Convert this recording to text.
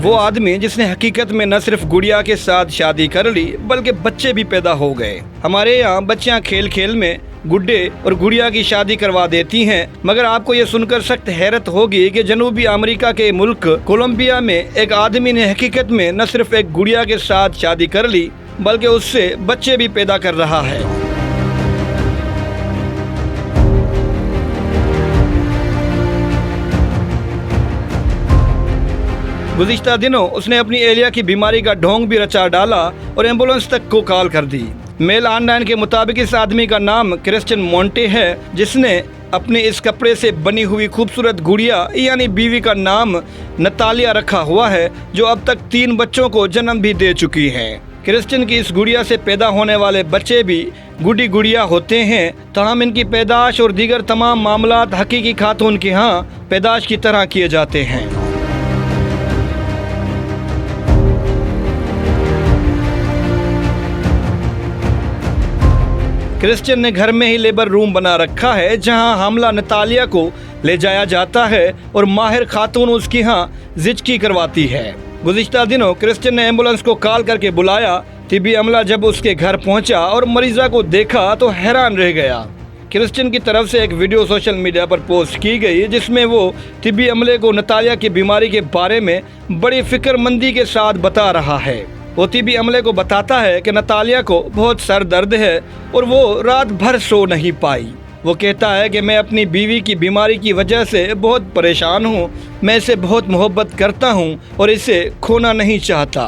वो आदमी जिसने हकीकत में न सिर्फ गुड़िया के साथ शादी कर ली बल्कि बच्चे भी पैदा हो गए। हमारे यहाँ बच्चियाँ खेल खेल में गुड्डे और गुड़िया की शादी करवा देती हैं, मगर आपको ये सुनकर सख्त हैरत होगी कि जनूबी अमेरिका के मुल्क कोलंबिया में एक आदमी ने हकीकत में न सिर्फ एक गुड़िया के साथ शादी कर ली बल्कि उससे बच्चे भी पैदा कर रहा है। गुज़िश्ता दिनों उसने अपनी एलिया की बीमारी का ढोंग भी रचा डाला और एम्बुलेंस तक को कॉल कर दी। मेल ऑनलाइन के मुताबिक इस आदमी का नाम क्रिश्चियन मोंटे है, जिसने अपने इस कपड़े से बनी हुई खूबसूरत गुड़िया यानी बीवी का नाम नतालिया रखा हुआ है, जो अब तक 3 बच्चों को जन्म भी दे चुकी है। क्रिश्चियन की इस गुड़िया से पैदा होने वाले बच्चे भी गुडी गुड़िया होते हैं, तमाम इनकी पैदाश और दीगर तमाम मामलात हकीकी खातून के यहाँ पैदाश की तरह किए जाते हैं। क्रिश्चियन ने घर में ही लेबर रूम बना रखा है, जहां हामला नतालिया को ले जाया जाता है और माहिर खातून उसकी यहाँ जिचकी करवाती है। गुज़िश्ता दिनों क्रिश्चियन ने एम्बुलेंस को कॉल करके बुलाया। तिब्बी अमला जब उसके घर पहुंचा और मरीजा को देखा तो हैरान रह गया। क्रिश्चियन की तरफ से एक वीडियो सोशल मीडिया पर पोस्ट की गई, जिसमें वो तिब्बी अमले को नतालिया की बीमारी के बारे में बड़ी फिक्रमंदी के साथ बता रहा है। वो तिब्बी अमले को बताता है कि नतालिया को बहुत सर दर्द है और वो रात भर सो नहीं पाई। वो कहता है कि मैं अपनी बीवी की बीमारी की वजह से बहुत परेशान हूँ, मैं इसे बहुत मोहब्बत करता हूँ और इसे खोना नहीं चाहता।